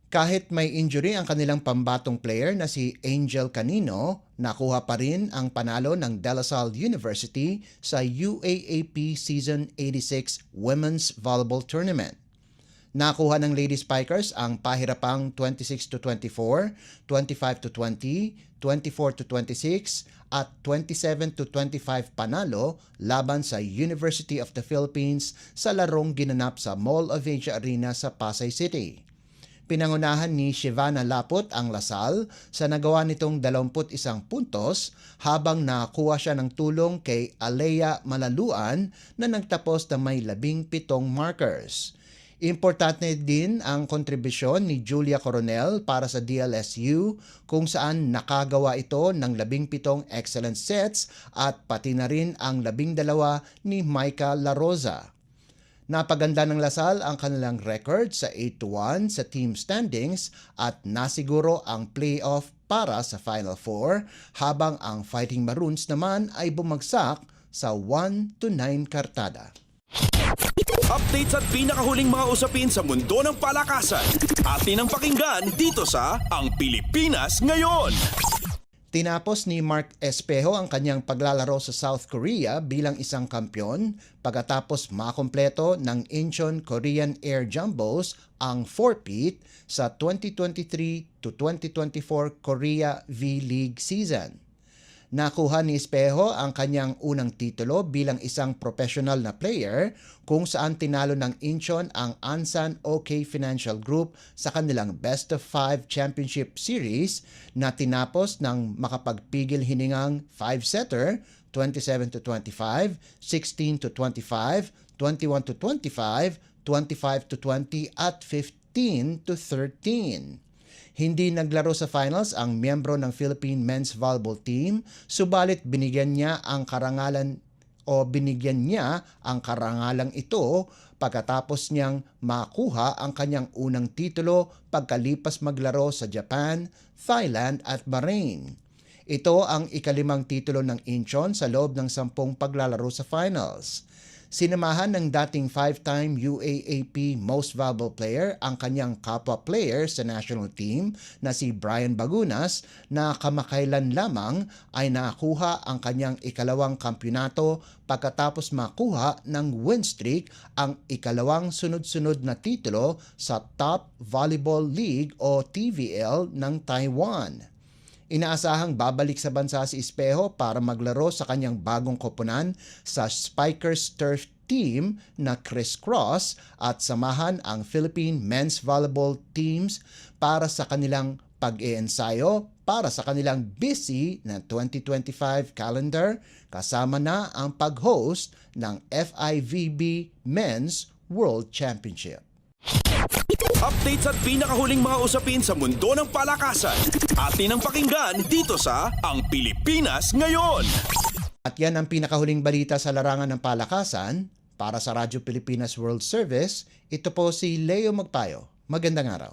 Kahit may injury ang kanilang pambatong player na si Angel Canino, nakuha pa rin ang panalo ng De La Salle University sa UAAP Season 86 Women's Volleyball Tournament. Nakuha ng Lady Spikers ang pahirapang 26-24, 25-20, 24-26 at 27-25 panalo laban sa University of the Philippines sa larong ginanap sa Mall of Asia Arena sa Pasay City. Pinangunahan ni Shivana Laput ang Lasal sa nagawa nitong 21 puntos habang nakakuha siya ng tulong kay Alea Malaluan na nagtapos na may 17 markers. Importante din ang kontribusyon ni Julia Coronel para sa DLSU kung saan nakagawa ito ng 17 excellent sets at pati na rin ang 12 ni Micah La Rosa. Napaganda ng Lasal ang kanilang record sa 8-1 sa team standings at nasiguro ang playoff para sa Final Four habang ang Fighting Maroons naman ay bumagsak sa 1-9 kartada. Updates at pinakahuling mga usapin sa mundo ng palakasan. Atin ang pakinggan dito sa Ang Pilipinas Ngayon. Tinapos ni Mark Espejo ang kanyang paglalaro sa South Korea bilang isang kampyon pagkatapos makompleto ng Incheon Korean Air Jumbos ang 4-peat sa 2023 to 2024 Korea V-League season. Nakuha ni Espejo ang kanyang unang titulo bilang isang professional na player kung saan tinalo ng Incheon ang Ansan OK Financial Group sa kanilang Best of 5 Championship Series na tinapos ng makapagpigil hiningang 5-setter 27-25, 16-25, 21-25, 25-20 at 15-13. Hindi naglaro sa finals ang miyembro ng Philippine Men's Volleyball Team, subalit binigyan niya ang karangalan o binigyan niya ang karangalang ito pagkatapos niyang makuha ang kanyang unang titulo pagkalipas maglaro sa Japan, Thailand at Bahrain. Ito ang ikalimang titulo ng Incheon sa loob ng 10 paglalaro sa finals. Sinamahan ng dating 5-time UAAP Most Valuable Player ang kanyang kapwa player sa national team na si Brian Bagunas na kamakailan lamang ay nakakuha ang kanyang ikalawang kampyonato pagkatapos makuha ng win streak ang ikalawang sunod-sunod na titulo sa Top Volleyball League o TVL ng Taiwan. Inaasahang babalik sa bansa si Espejo para maglaro sa kanyang bagong koponan sa Spikers Turf Team na Chris Cross at samahan ang Philippine Men's Volleyball Teams para sa kanilang pag-iensayo para sa kanilang busy na 2025 calendar kasama na ang pag-host ng FIVB Men's World Championship. Updates at pinakahuling mga usapin sa mundo ng palakasan. Atin ang pakinggan dito sa Ang Pilipinas Ngayon. At yan ang pinakahuling balita sa larangan ng palakasan. Para sa Radyo Pilipinas World Service, ito po si Leo Magpayo. Magandang araw.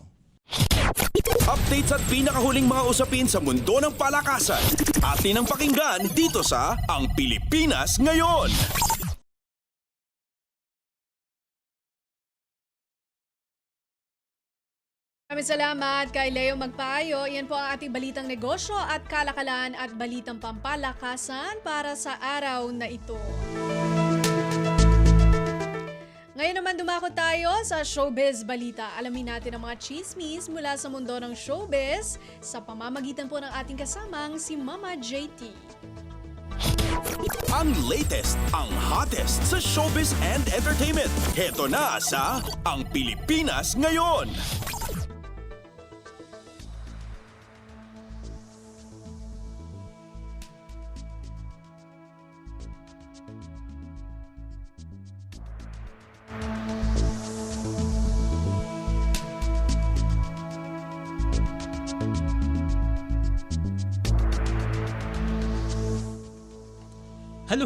Updates at pinakahuling mga usapin sa mundo ng palakasan. Atin ang pakinggan dito sa Ang Pilipinas Ngayon. Maraming salamat kay Leo Magpayo. Yan po ang ating balitang negosyo at kalakalan at balitang pampalakasan para sa araw na ito. Ngayon naman dumako tayo sa showbiz balita. Alamin natin ang mga chismis mula sa mundo ng showbiz sa pamamagitan po ng ating kasamang si Mama JT. Ang latest, ang hottest sa showbiz and entertainment. Heto na sa Ang Pilipinas Ngayon.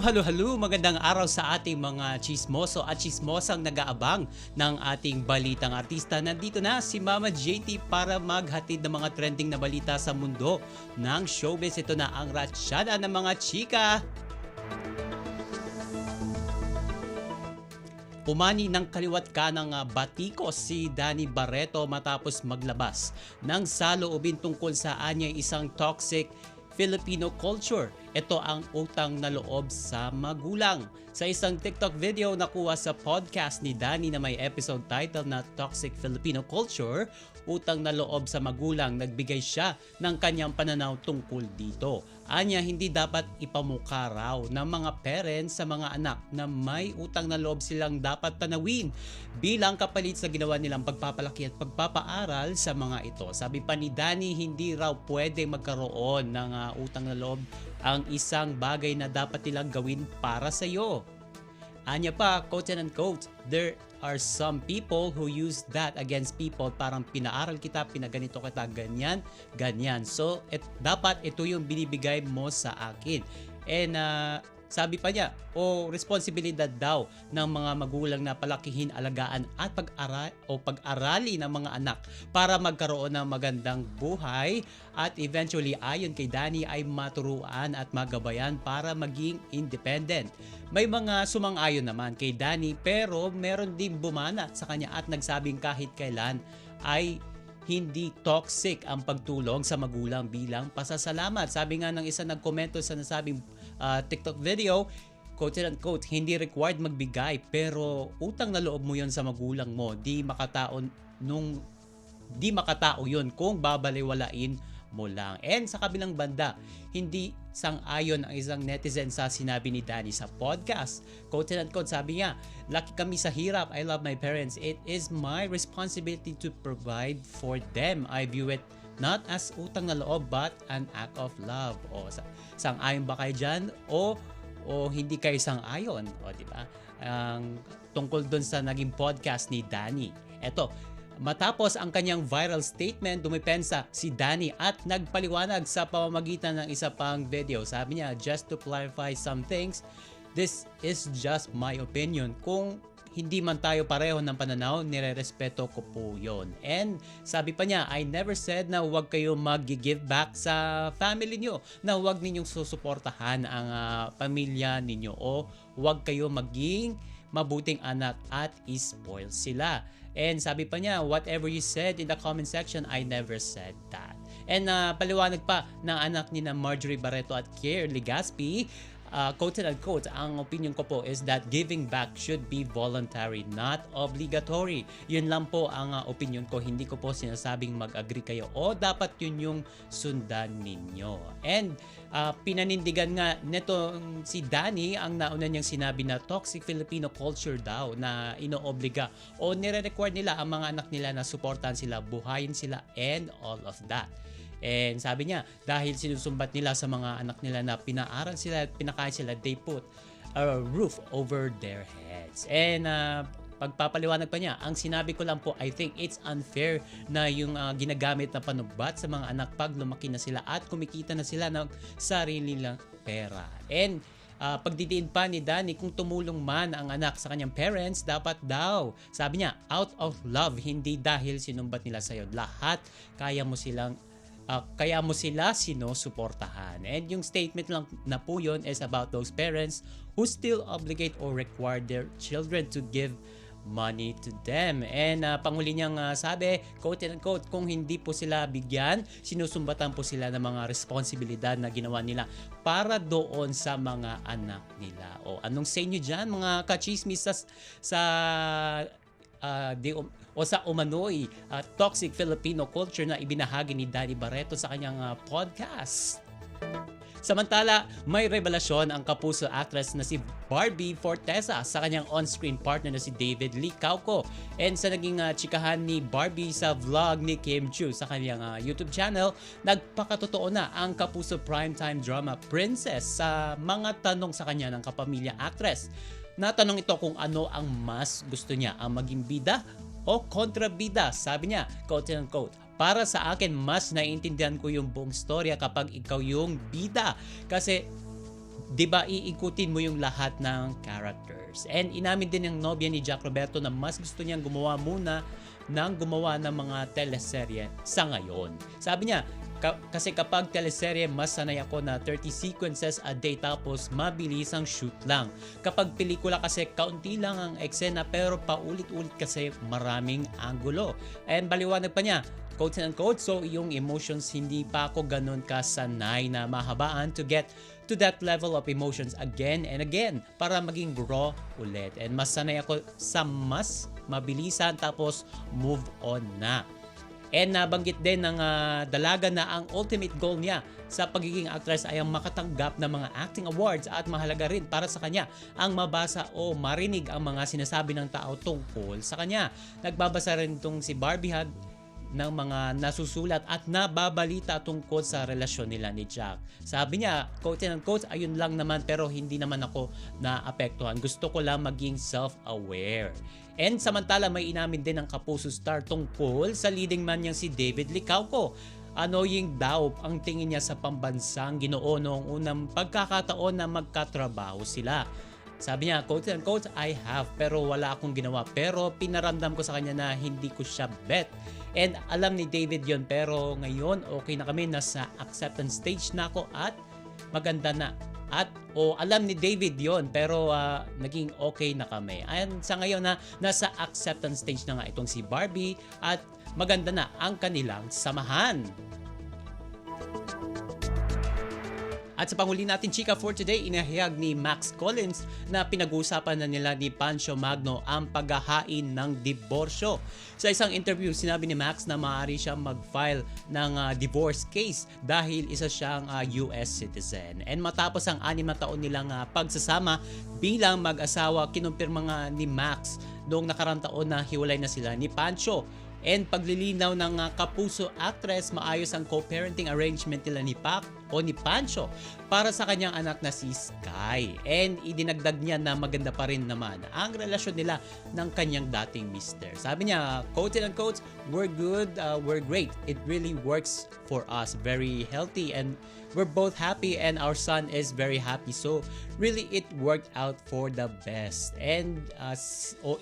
Halo, magandang araw sa ating mga chismoso at chismosang nag-aabang ng ating balitang artista. Nandito na si Mama JT para maghatid ng mga trending na balita sa mundo ng showbiz. Ito na ang ratsyada ng mga chika. Pumani ng kaliwat kanang batikos si Danny Barreto matapos maglabas ng saloobin tungkol sa anyay isang toxic Filipino culture. Ito ang utang na loob sa magulang. Sa isang TikTok video nakuha sa podcast ni Danny na may episode title na Toxic Filipino Culture, utang na loob sa magulang, nagbigay siya ng kanyang pananaw tungkol dito. Anya, hindi dapat ipamukha raw ng mga parents sa mga anak na may utang na loob silang dapat tanawin bilang kapalit sa ginawa nilang pagpapalaki at pagpapaaral sa mga ito. Sabi pa ni Danny, hindi raw pwede magkaroon ng utang na loob ang isang bagay na dapat nilang gawin para sa iyo. Anya pa, quote and unquote, there are some people who use that against people, parang pinaaral kita, pinaganito kita, ganyan. So, dapat ito yung binibigay mo sa akin. And sabi pa niya, responsibilidad daw ng mga magulang na palakihin, alagaan at pag-arali ng mga anak para magkaroon ng magandang buhay at eventually ayon kay Danny ay maturuan at magabayan para maging independent. May mga sumang-ayon naman kay Danny pero meron ding bumanat sa kanya at nagsabing kahit kailan ay hindi toxic ang pagtulong sa magulang bilang pasasalamat. Sabi nga ng isa nagkomento sa nasabing TikTok video, quote and unquote, hindi required magbigay pero utang na loob mo yon sa magulang mo. Di makatao yun kung babaliwalain mo lang. And sa kabilang banda, hindi sang-ayon ang isang netizen sa sinabi ni Danny sa podcast. Quote and unquote, sabi niya, laki kami sa hirap. I love my parents. It is my responsibility to provide for them. I view it not as utang na loob but an act of love. O sang-ayon ba kayo dyan? O hindi kayo sang-ayon? O diba? Tungkol dun sa naging podcast ni Danny. Eto, matapos ang kanyang viral statement, dumipensa si Danny at nagpaliwanag sa pamamagitan ng isa pang video. Sabi niya, just to clarify some things, this is just my opinion. Kung hindi man tayo pareho ng pananaw, nirerespeto ko po yon. And sabi pa niya, I never said na huwag kayo mag-give back sa family nyo, na huwag ninyong susuportahan ang pamilya ninyo, o huwag kayo maging mabuting anak at spoil sila. And sabi pa niya, whatever you said in the comment section, I never said that. And paliwanag pa ng anak ni na Marjorie Barreto at Kier Legaspi, quote and unquote, ang opinion ko po is that giving back should be voluntary, not obligatory. Yun lang po ang opinion ko. Hindi ko po sinasabing mag-agree kayo o dapat yun yung sundan ninyo. And pinanindigan nga neto si Danny ang nauna niyang sinabi na toxic Filipino culture daw na inoobliga o nire-require nila ang mga anak nila na suportahan sila, buhayin sila, and all of that. And sabi niya, dahil sinusumbat nila sa mga anak nila na pinaaral sila at pinakain sila, they put a roof over their heads. And pagpapaliwanag pa niya, ang sinabi ko lang po, I think it's unfair na yung ginagamit na panubat sa mga anak pag lumaki na sila at kumikita na sila ng sarili lang pera. And pagdidiin pa ni Danny, kung tumulong man ang anak sa kanyang parents, dapat daw, sabi niya, out of love, hindi dahil sinumbat nila sa'yo. Lahat kaya mo sila sinusuportahan. And yung statement lang na po yun is about those parents who still obligate or require their children to give money to them. And panghuli niyang sabi, quote and unquote, kung hindi po sila bigyan, sinusumbatan po sila ng mga responsibilidad na ginawa nila para doon sa mga anak nila. O anong say nyo dyan, mga kachismis sa umano'y toxic Filipino culture na ibinahagi ni Danny Barreto sa kanyang podcast. Samantala, may revelasyon ang kapuso actress na si Barbie Fortesa sa kanyang on-screen partner na si David Lee Cauco. And sa naging chikahan ni Barbie sa vlog ni Kim Chiu sa kanyang YouTube channel, nagpakatotoo na ang kapuso primetime drama princess sa mga tanong sa kanya ng kapamilya actress. Natanong ito kung ano ang mas gusto niya, ang maging bida o kontrabida. Sabi niya, quote and unquote, para sa akin, mas naiintindihan ko yung buong storya kapag ikaw yung bida. Kasi, di ba, iikutin mo yung lahat ng characters. And inamin din ng nobya ni Jack Roberto na mas gusto niyang gumawa muna ng mga teleserye sa ngayon. Sabi niya, kasi kapag teleserye, mas sanay ako na 30 sequences a day tapos mabilis ang shoot lang. Kapag pelikula kasi, kaunti lang ang eksena pero paulit-ulit kasi maraming angulo. And baliwanag pa niya, quote and unquote, so yung emotions hindi pa ako ganun kasanay na mahabaan to get to that level of emotions again and again para maging raw ulit. And mas sanay ako sa mas mabilisan tapos move on na. And nabanggit din ng dalaga na ang ultimate goal niya sa pagiging actress ay ang makatanggap ng mga acting awards at mahalaga rin para sa kanya ang mabasa o marinig ang mga sinasabi ng tao tungkol sa kanya. Nagbabasa rin itong si Barbie Hug ng mga nasusulat at nababalita tungkol sa relasyon nila ni Jack. Sabi niya, quote and unquote, ayun lang naman pero hindi naman ako naapektuhan. Gusto ko lang maging self-aware. And samantala may inamin din ng kapuso star tungkol sa leading man niyang si David Lee Cauco. Annoying daw ang tingin niya sa pambansang Ginoo noong unang pagkakataon na magkatrabaho sila. Sabi niya, quote and quote, I have pero wala akong ginawa pero pinaramdam ko sa kanya na hindi ko siya bet. And alam ni David yon pero ngayon okay na kami, nasa acceptance stage na ako at maganda na. At alam ni David yon pero naging okay na kami. And sa ngayon na nasa acceptance stage na nga itong si Barbie at maganda na ang kanilang samahan. At sa panghuli natin chika for today, inahayag ni Max Collins na pinag-uusapan na nila ni Pancho Magno ang paghahain ng diborsyo. Sa isang interview, sinabi ni Max na maaari siyang mag-file ng divorce case dahil isa siyang US citizen. And matapos ang 6 na taon nilang pagsasama bilang mag-asawa, kinumpirma nga ni Max noong nakarang taon na hiwalay na sila ni Pancho. And paglilinaw ng kapuso actress, maayos ang co-parenting arrangement nila ni Pac o ni Pancho para sa kanyang anak na si Sky. And idinagdag niya na maganda pa rin naman ang relasyon nila ng kanyang dating mister. Sabi niya, quote and unquote, we're good, we're great. It really works for us. Very healthy and we're both happy and our son is very happy. So really it worked out for the best. And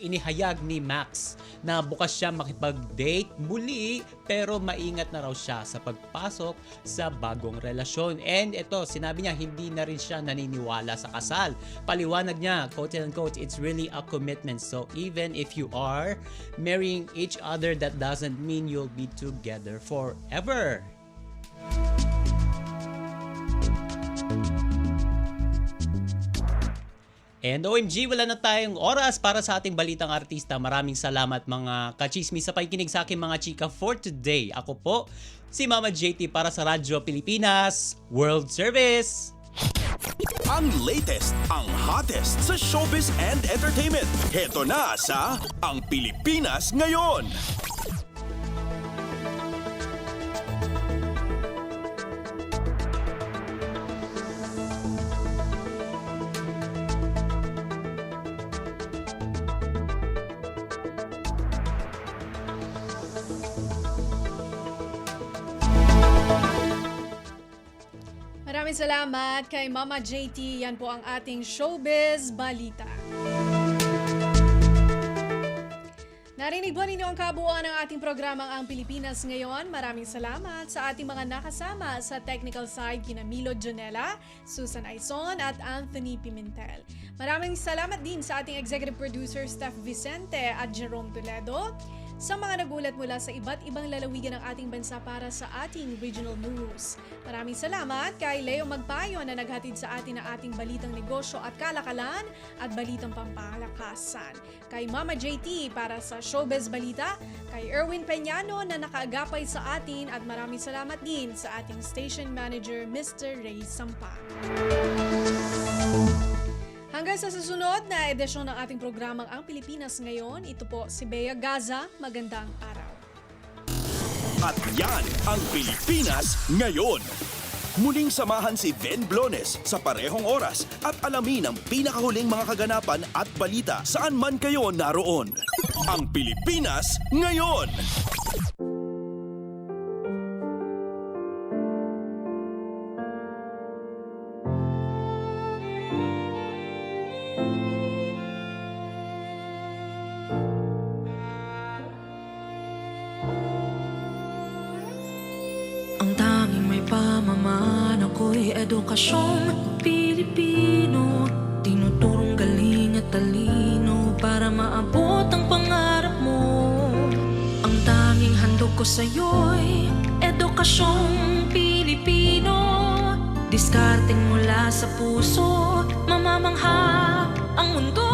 inihayag ni Max na bukas siya makipag-date muli pero maingat na raw siya sa pagpasok sa bagong relasyon. And ito, sinabi niya hindi na rin siya naniniwala sa kasal. Paliwanag niya, quote and unquote, it's really a commitment. So even if you are marrying each other, that doesn't mean you'll be together forever. And OMG, wala na tayong oras para sa ating balitang artista. Maraming salamat mga kachismis sa pakikinig sa aking mga chika for today. Ako po, si Mama JT para sa Radyo Pilipinas World Service. Ang latest, ang hottest sa showbiz and entertainment. Heto na sa Ang Pilipinas Ngayon. Maraming salamat kay Mama JT. Yan po ang ating showbiz balita. Narinig ba ninyo ang kabuuan ng ating programang Ang Pilipinas Ngayon? Maraming salamat sa ating mga nakasama sa technical side kina Milo Jonella, Susan Aizon at Anthony Pimentel. Maraming salamat din sa ating executive producer Steph Vicente at Jerome Toledo, sa mga nagulat mula sa iba't ibang lalawigan ng ating bansa para sa ating regional news. Maraming salamat kay Leo Magpayo na naghatid sa atin ng ating balitang negosyo at kalakalan at balitang pampalakasan. Kay Mama JT para sa Showbiz Balita, kay Erwin Peñano na nakaagapay sa atin at maraming salamat din sa ating station manager Mr. Ray Sampa. Hanggang sa susunod na edisyon ng ating programang Ang Pilipinas Ngayon, ito po si Bea Gaza. Magandang araw. At yan ang Pilipinas Ngayon. Muling samahan si Ben Blones sa parehong oras at alamin ang pinakahuling mga kaganapan at balita saan man kayo naroon. Ang Pilipinas Ngayon. Pamaman ako'y edukasyong Pilipino, tinuturong galing at talino para maabot ang pangarap mo. Ang tanging handog ko sa'yo'y edukasyong Pilipino, diskarteng mula sa puso, mamamangha ang mundo.